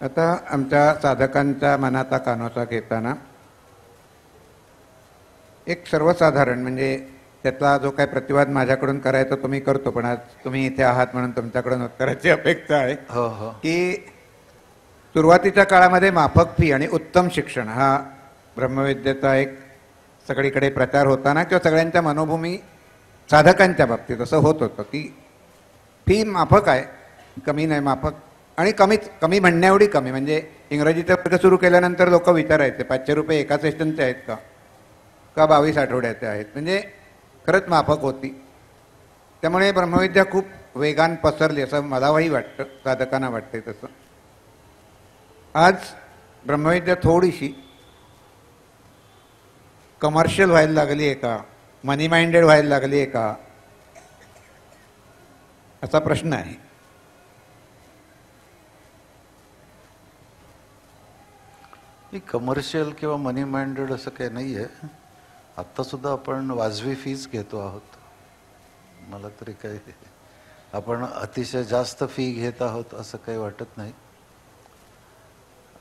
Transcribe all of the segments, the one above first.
आता आमच्या साधकांच्या मनाचा कानोसा घेताना एक सर्वसाधारण म्हणजे त्याचा जो काही प्रतिवाद माझ्याकडून करायचा तो मी करतो, पण आज तुम्ही इथे आहात म्हणून तुमच्याकडून उत्तराची अपेक्षा आहे की सुरुवातीच्या काळामध्ये माफक फी आणि उत्तम शिक्षण हा ब्रह्मविद्येचा एक सगळीकडे प्रचार होताना किंवा सगळ्यांच्या मनोभूमी साधकांच्या बाबतीत असं होत होतं की फी माफक आहे, कमी नाही, माफक आणि कमी म्हणण्याएवढी कमी. म्हणजे इंग्रजीचा वर्ग सुरू केल्यानंतर लोक विचारायचे 500 रुपये एका सेशनचे आहेत का 22 आठवड्याचे आहेत. म्हणजे खरंच माफक होती. त्यामुळे ब्रह्मविद्या खूप वेगान पसरली असं मलाही वाटतं, साधकांना वाटते तसं. आज ब्रह्मविद्या थोडीशी कमर्शियल व्हायला लागली आहे का, मनी माइंडेड व्हायला लागली आहे का, असा प्रश्न आहे. कमर्शियल किंवा मनी माइंडेड असं काही नाही आहे. आत्तासुद्धा आपण वाजवी फीज घेतो आहोत. मला तरी काही आपण अतिशय जास्त फी घेत आहोत असं काही वाटत नाही.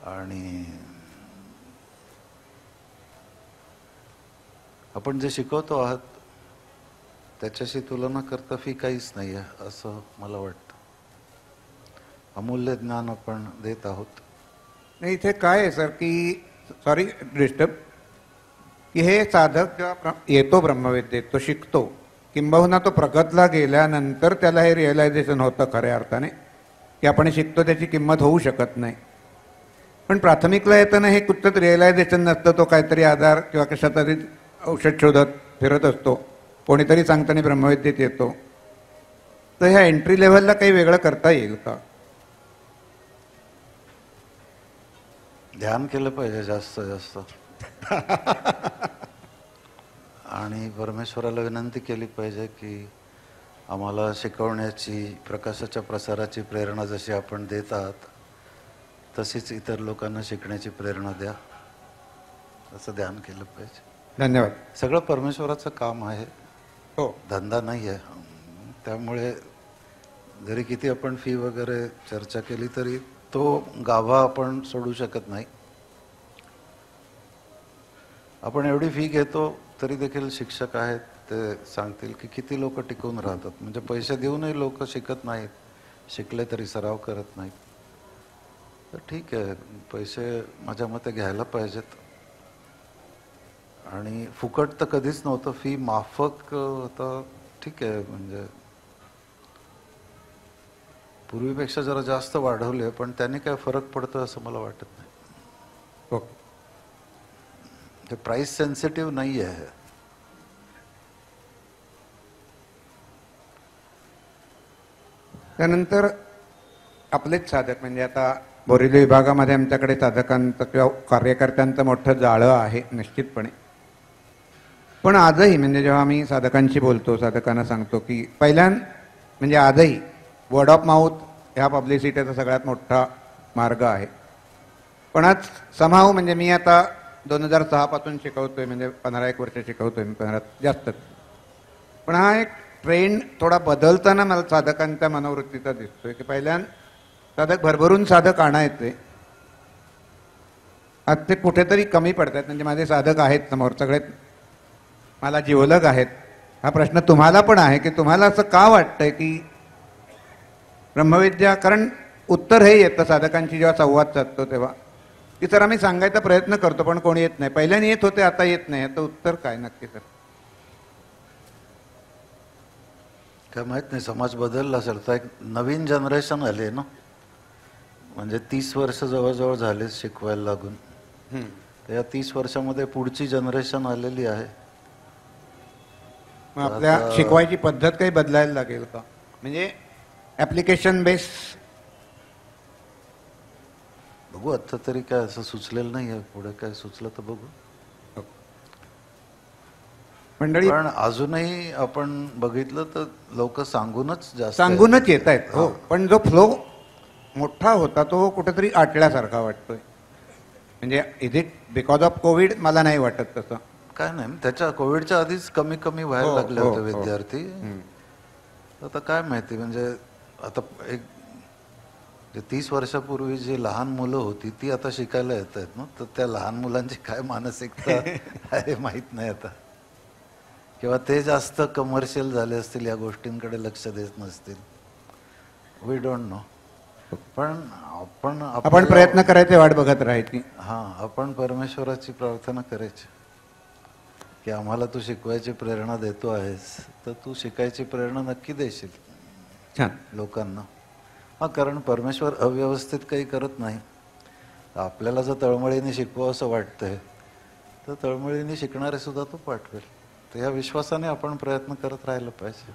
आणि आपण जे शिकवतो आहात त्याच्याशी तुलना करता फी काहीच नाही आहे असं मला वाटतं. अमूल्य ज्ञान आपण देत आहोत. नाही, इथे काय आहे सर की सॉरी डिस्टर्ब, की हे साधक जेव्हा येतो ब्रह्मविद्येत, तो शिकतो, किंबहुना तो प्रगतला गेल्यानंतर त्याला हे रिअलायझेशन होतं खऱ्या अर्थाने की आपण शिकतो त्याची किंमत होऊ शकत नाही. पण प्राथमिकला येताना हे कुठचंच रिअलायझेशन नसतं. तो काहीतरी आजार किंवा कशा तरी औषध शोधत फिरत असतो, कोणीतरी सांगताना ब्रह्मविद्येत येतो. तर ह्या एंट्री लेव्हलला काही वेगळं करता येईल का? ध्यान केलं पाहिजे जास्त जास्त आणि परमेश्वराला विनंती केली पाहिजे की आम्हाला शिकवण्याची, प्रकाशाच्या प्रसाराची प्रेरणा जशी आपण देत आहात तशीच इतर लोकांना शिकण्याची प्रेरणा द्या, असं ध्यान केलं पाहिजे. धन्यवाद. सगळं परमेश्वराचं काम आहे, हो, धंदा नाही आहे. त्यामुळे जरी किती आपण फी वगैरे चर्चा केली तरी तो गाभा आपण सोडू शकत नाही. आपण एवढी फी घेतो तरी देखील शिक्षक आहेत ते सांगतील की किती लोक टिकून राहतात. म्हणजे पैसे देऊनही लोक शिकत नाहीत, शिकले तरी सराव करत नाहीत. तर ठीक आहे, पैसे माझ्या मते घ्यायला पाहिजेत. आणि फुकट तर कधीच नव्हतं. फी माफक होतं, ठीक आहे. म्हणजे पूर्वीपेक्षा जरा जास्त वाढवले, पण त्याने काय फरक पडतो असं मला वाटत नाही. ओके, ते प्राइस सेन्सिटिव्ह नाही आहे. त्यानंतर आपलेच साधक म्हणजे आता बोरिवली विभागामध्ये आमच्याकडे साधकांचं किंवा कार्यकर्त्यांचं मोठं जाळं आहे निश्चितपणे. पण आजही म्हणजे जेव्हा आम्ही साधकांशी बोलतो, साधकांना सांगतो की म्हणजे आजही वर्ड ऑफ माउथ ह्या पब्लिसिटीचा सगळ्यात मोठा मार्ग आहे. पण आज समाव म्हणजे मी आता 2006 पासून शिकवतोय, म्हणजे 15-1 वर्ष शिकवतोय मी, 15 जास्तच. पण हा एक ट्रेंड थोडा बदलताना मला साधकांच्या मनोवृत्तीचा दिसतोय की साधक भरभरून साधक आणायचे, आज ते कुठेतरी कमी पडतात. म्हणजे माझे साधक आहेत समोर, सगळे मला जिवलग आहेत. हा प्रश्न तुम्हाला पण आहे की तुम्हाला असं का वाटतंय की ब्रह्मविद्या, कारण उत्तर हे येतं साधकांशी जेव्हा संवाद साधतो तेव्हा की सर आम्ही सांगायचा प्रयत्न करतो पण कोणी येत नाही, पहिल्याने येत होते आता येत नाही. आता उत्तर काय नक्की सर? काय माहित नाही, समाज बदलला असेल. तर एक नवीन जनरेशन आले ना, म्हणजे 30 वर्ष जवळजवळ झाले शिकवायला लागून. तर या 30 वर्षामध्ये पुढची जनरेशन आलेली आहे. मग आपल्या शिकवायची पद्धत काही बदलायला लागेल का? म्हणजे ऍप्लिकेशन बेस बघू. आता तरी काय असं सुचलेलं नाही आहे, पुढे काय सुचलं तर बघू. मंडळी पण अजूनही आपण बघितलं तर लोक सांगूनच येत आहेत. हो, पण जो फ्लो मोठा होता तो कुठेतरी आटल्यासारखा वाटतोय. म्हणजे is it because of Covid? मला नाही वाटत तसं. काय नाही, त्याच्या कोविडच्या आधीच कमी कमी व्हायला लागले होते विद्यार्थी. आता काय माहिती, म्हणजे आता एक 30 वर्षापूर्वी जी लहान मुलं होती ती आता शिकायला येत आहेत ना, तर त्या लहान मुलांची काय मानसिकता आहे माहीत नाही आता, किंवा ते जास्त कमर्शियल झाले असतील, या गोष्टींकडे लक्ष देत नसतील, वी डोंट नो. पण आपण प्रयत्न करायचे, वाट बघत राहायची. हां, आपण परमेश्वराची प्रार्थना करायची की आम्हाला तू शिकवायची प्रेरणा देतो आहेस, तर तू शिकायची प्रेरणा नक्की देशील छान लोकांना. हां, कारण परमेश्वर अव्यवस्थित काही करत नाही. आपल्याला जर तळमळीने शिकवावं असं वाटतंय तर तळमळीने शिकणारे सुद्धा तो पाठवेल. तर या विश्वासाने आपण प्रयत्न करत राहिलं पाहिजे.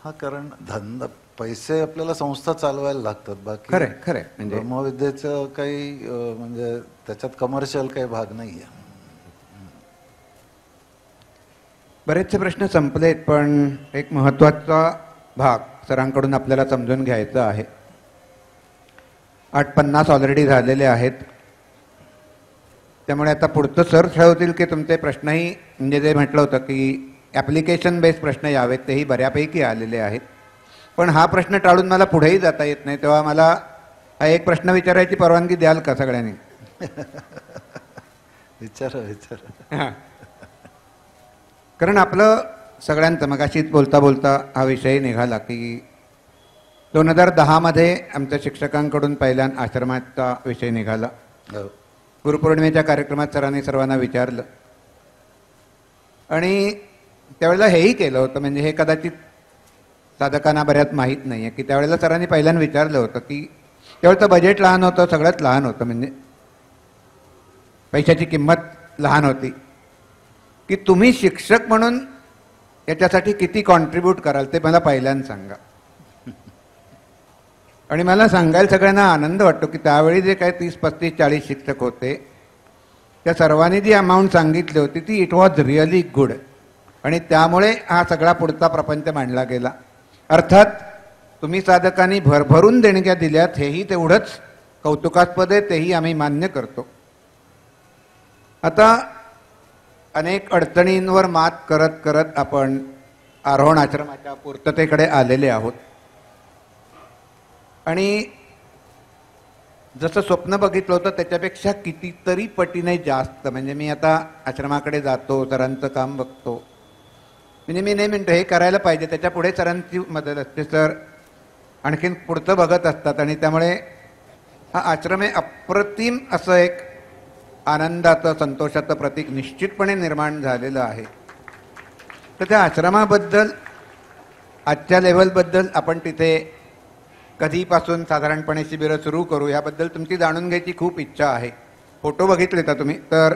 हा, कारण धंदा, पैसे आपल्याला संस्था चालवायला लागतात, बाकी खरंय खरंय. म्हणजे ब्रह्मविद्येचं काही म्हणजे त्याच्यात कमर्शियल काही भाग नाही आहे. बरेचसे प्रश्न संपलेत, पण एक महत्त्वाचा भाग सरांकडून आपल्याला समजून घ्यायचा आहे. 8:50 ऑलरेडी झालेले आहेत, त्यामुळे आता पुढचं सर ठरवतील की तुमचे प्रश्नही, म्हणजे जे म्हटलं होतं की ॲप्लिकेशन बेस्ड प्रश्न यावेत, तेही बऱ्यापैकी आलेले आहेत. पण हा प्रश्न टाळून मला पुढेही जाता येत नाही, तेव्हा मला हा एक प्रश्न विचारायची परवानगी द्याल का सगळ्यांनी? विचारा. कारण आपलं सगळ्यांचं मगाशीच बोलता बोलता हा विषय निघाला की 2010 मध्ये आमच्या शिक्षकांकडून पहिल्या आश्रमाचा विषय निघाला. गुरुपौर्णिमेच्या कार्यक्रमात सरांनी सर्वांना विचारलं, आणि त्यावेळेला हेही केलं होतं, म्हणजे हे कदाचित साधकांना बऱ्याच माहीत नाही आहे की त्यावेळेला सरांनी पहिल्यांदा विचारलं होतं की त्यावेळेचं बजेट लहान होतं, सगळंच लहान होतं, म्हणजे पैशाची किंमत लहान होती, की तुम्ही शिक्षक म्हणून याच्यासाठी किती कॉन्ट्रीब्यूट कराल ते मला पहिल्यांदा सांगा. आणि मला सांगायला सगळ्यांना आनंद वाटतो की त्यावेळी जे काही 30, 35, 40 शिक्षक होते, त्या सर्वांनी जी अमाऊंट सांगितली होती ती इट वॉज रिअली गुड, आणि त्यामुळे हा सगळा पुढचा प्रपंच मांडला गेला. अर्थात तुम्ही साधकांनी भरभरून देणग्या दिल्यात, हेही तेवढंच कौतुकास्पद आहे, तेही आम्ही मान्य करतो. आता अनेक अडचणींवर मात करत करत आपण आरोहण आश्रमाच्या पूर्ततेकडे आलेले आहोत. आणि जसं स्वप्न बघितलं होतं त्याच्यापेक्षा कितीतरी पटीने जास्त, म्हणजे मी आता आश्रमाकडे जातो, सरांचं काम बघतो, म्हणजे मी नाही म्हणतो हे करायला पाहिजे, त्याच्या पुढे सरांची मदत असते, सर आणखीन पुढचं बघत असतात, आणि त्यामुळे हा आश्रम हे अप्रतिम असं एक आनंदाचं, संतोषाचं प्रतीक निश्चितपणे निर्माण झालेलं आहे. तर त्या आश्रमाबद्दल, आजच्या लेव्हलबद्दल, आपण तिथे कधीपासून साधारणपणे शिबिरं सुरू करू याबद्दल तुमची जाणून घ्यायची खूप इच्छा आहे. फोटो बघितले का तुम्ही? तर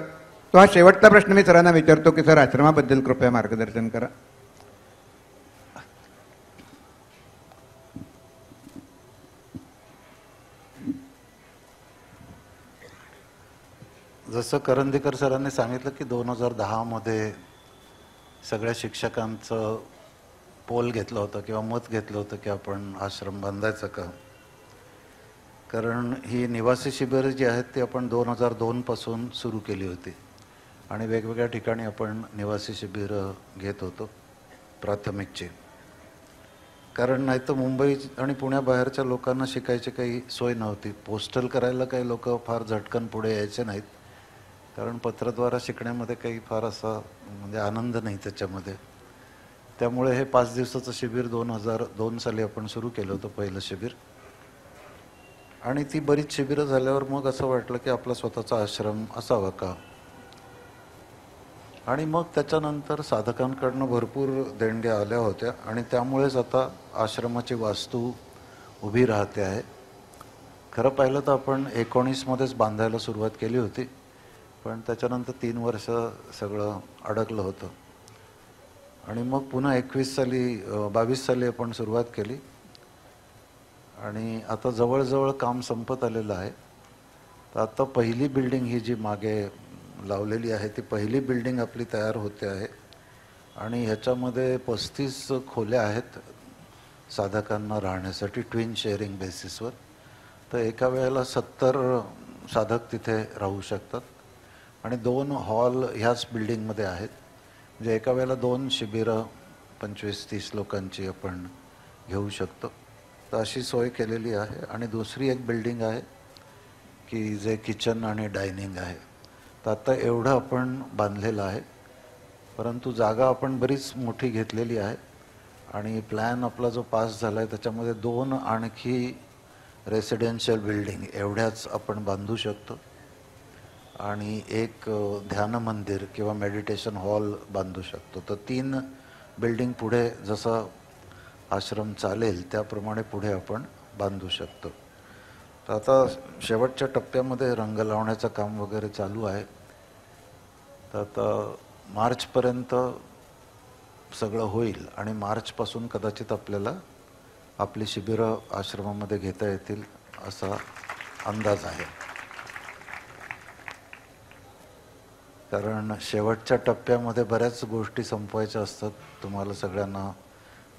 तो हा शेवटचा प्रश्न मी सरांना विचारतो की सर आश्रमाबद्दल कृपया मार्गदर्शन करा. जसं करंदीकर सरांनी सांगितलं की 2010 मध्ये सगळ्या शिक्षकांचं पोल घेतलं होतं किंवा मत घेतलं होतं की आपण आश्रम बांधायचं का. कारण ही निवासी शिबिरं जी आहेत ती आपण 2002 पासून सुरू केली होती, आणि वेगवेगळ्या ठिकाणी आपण निवासी शिबिरं घेत होतो प्राथमिकची. कारण नाही तर मुंबई आणि पुण्याबाहेरच्या लोकांना शिकायची काही सोय नव्हती. पोस्टल करायला काही लोक फार झटकन पुढे यायचे नाहीत, कारण पत्रद्वारा शिकण्यामध्ये काही फार असा म्हणजे आनंद नाही त्याच्यामध्ये. त्यामुळे हे 5 दिवसाचं शिबिर 2002 साली आपण सुरू केलं होतं, पहिलं शिबिर. आणि ती बरीच शिबिरं झाल्यावर मग असं वाटलं की आपला स्वतःचा आश्रम असावा का. आणि मग त्याच्यानंतर साधकांकडनं भरपूर देणग्या आल्या होत्या, आणि त्यामुळेच आता आश्रमाची वास्तू उभी राहते आहे. खरं पाहिलं तर आपण 19 मध्येच बांधायला सुरुवात केली होती, पण त्याच्यानंतर 3 वर्ष सगळं अडकलं होतं, आणि मग पुन्हा 22 साली आपण सुरुवात केली, आणि आता जवळजवळ काम संपत आलेलं आहे. तर आता पहिली बिल्डिंग ही जी मागे लावलेली आहे ती पहिली बिल्डिंग आपली तयार होते आहे, आणि ह्याच्यामध्ये 35 खोल्या आहेत साधकांना राहण्यासाठी ट्विन शेअरिंग बेसिसवर. तर एका वेळेला 70 साधक तिथे राहू शकतात, आणि 2 हॉल ह्याच बिल्डिंगमध्ये आहेत, म्हणजे एका वेळेला 2 शिबिरं 25-30 लोकांची आपण घेऊ शकतो. तर अशी सोय केलेली आहे. आणि दुसरी एक बिल्डिंग आहे की जे किचन आणि डायनिंग आहे. तर आता एवढं आपण बांधलेलं आहे, परंतु जागा आपण बरीच मोठी घेतलेली आहे. आणि प्लॅन आपला जो पास झाला आहे त्याच्यामध्ये 2 आणखी रेसिडेन्शियल बिल्डिंग एवढ्याच आपण बांधू शकतो. आणि एक ध्यान मंदिर किंवा मेडिटेशन हॉल बांधू शकतो. तर 3 बिल्डिंग पुढे जसं आश्रम चालेल त्याप्रमाणे पुढे आपण बांधू शकतो. तर आता शेवटच्या टप्प्यामध्ये रंग लावण्याचं काम वगैरे चालू आहे. तर आता मार्चपर्यंत सगळं होईल आणि मार्चपासून कदाचित आपल्याला आपली शिबिरं आश्रमामध्ये घेता येतील असा अंदाज आहे. कारण शेवटच्या टप्प्यामध्ये बऱ्याच गोष्टी संपवायच्या असतात. तुम्हाला सगळ्यांना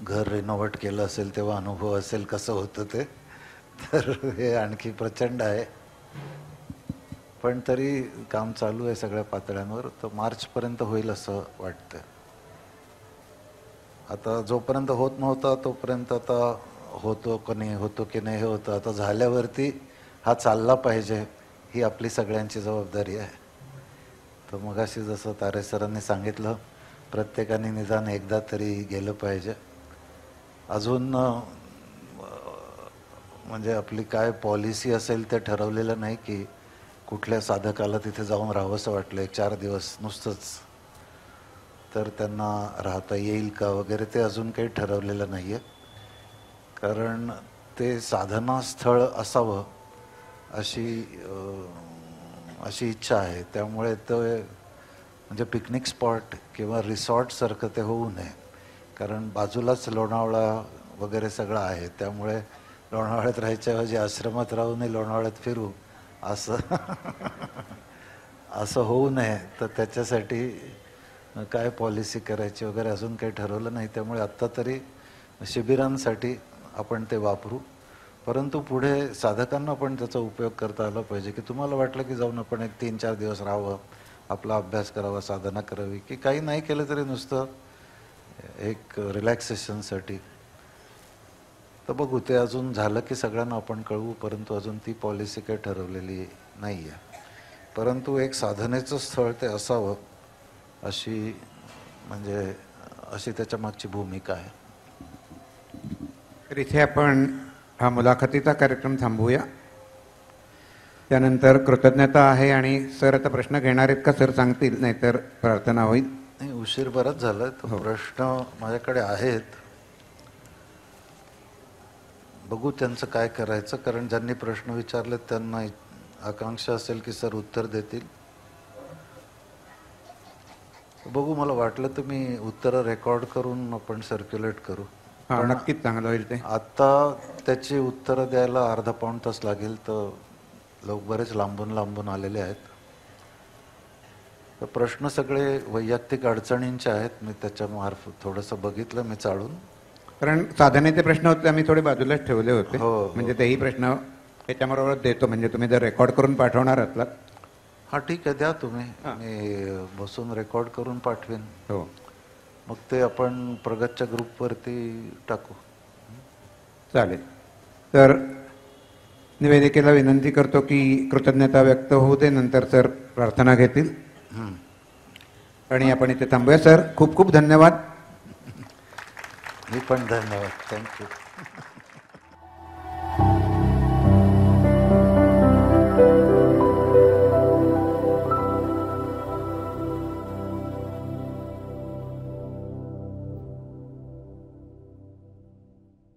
घर रिनोव्हेट केलं असेल तेव्हा अनुभव असेल कसं होतं ते. तर हे आणखी प्रचंड आहे, पण तरी काम चालू आहे सगळ्या पातळ्यांवर. तर मार्चपर्यंत होईल असं वाटतं. आता जोपर्यंत होत नव्हता तोपर्यंत आता होतो की नाही हे होतं. आता झाल्यावरती हा चालला पाहिजे, ही आपली सगळ्यांची जबाबदारी आहे. तर मगाशी जसं तारे सरांनी सांगितलं, प्रत्येकाने निदान एकदा तरी गेलं पाहिजे. अजून म्हणजे आपली काय पॉलिसी असेल ते ठरवलेलं नाही की कुठल्या साधकाला तिथे जाऊन राहावंसं वाटलं 4 दिवस नुसतंच तर त्यांना राहता येईल का वगैरे, ते अजून काही ठरवलेलं नाही आहे. कारण ते साधनास्थळ असावं अशी इच्छा आहे. त्यामुळे ते म्हणजे पिकनिक स्पॉट किंवा रिसॉर्टसारखं ते होऊ नये. कारण बाजूलाच लोणावळा वगैरे सगळं आहे. त्यामुळे लोणावळ्यात राहायच्याऐवजी आश्रमात राहूनही लोणावळ्यात फिरू असं होऊ नये. तर त्याच्यासाठी काय पॉलिसी करायची वगैरे अजून काही ठरवलं नाही. त्यामुळे आत्ता तरी शिबिरांसाठी आपण ते वापरू. परंतु पुढे साधकांना पण त्याचा उपयोग करता आला पाहिजे की तुम्हाला वाटलं की जाऊन आपण एक 3-4 दिवस राहावं, आपला अभ्यास करावा, साधना करावी, की काही नाही केलं तरी नुसतं एक रिलॅक्सेशनसाठी. तर बघू, ते अजून झालं की सगळ्यांना आपण कळवू. परंतु अजून ती पॉलिसी काही ठरवलेली नाही आहे. परंतु एक साधनेचं स्थळ ते असावं अशी त्याच्या मागची भूमिका आहे. तर इथे आपण हा मुलाखतीचा कार्यक्रम थांबवूया. त्यानंतर कृतज्ञता आहे आणि सर आता प्रश्न घेणार आहेत का सर सांगतील, नाहीतर प्रार्थना होईल. नाही, उशीर बराच झाला. तो प्रश्न माझ्याकडे आहेत, बघू त्यांचं काय करायचं. कारण ज्यांनी प्रश्न विचारले त्यांना आकांक्षा असेल की सर उत्तर देतील. बघू, मला वाटलं तर मी उत्तरं रेकॉर्ड करून आपण सर्क्युलेट करू. हां, नक्कीच चांगलं होईल ते. आता त्याची उत्तरं द्यायला अर्धा पाऊण तास लागेल. तर लोक बरेच लांबून आलेले आहेत. तर प्रश्न सगळे वैयक्तिक अडचणींचे आहेत. मी त्याच्यामार्फत थोडंसं बघितलं मी चाळून. कारण साधनेचे प्रश्न होते आम्ही थोडे बाजूलाच ठेवले होते. हो. म्हणजे तेही प्रश्न त्याच्याबरोबर देतो. म्हणजे तुम्ही जर रेकॉर्ड करून पाठवणार असलात. हा, ठीक आहे, द्या तुम्ही. मी बसून रेकॉर्ड करून पाठवेन. हो, मग ते आपण प्रगतच्या ग्रुपवरती टाकू. चालेल. तर निवेदिकेला विनंती करतो की कृतज्ञता व्यक्त होऊ दे, नंतर सर प्रार्थना घेतील आणि आपण इथे थांबूया. सर खूप खूप धन्यवाद. मी पण धन्यवाद. थँक्यू.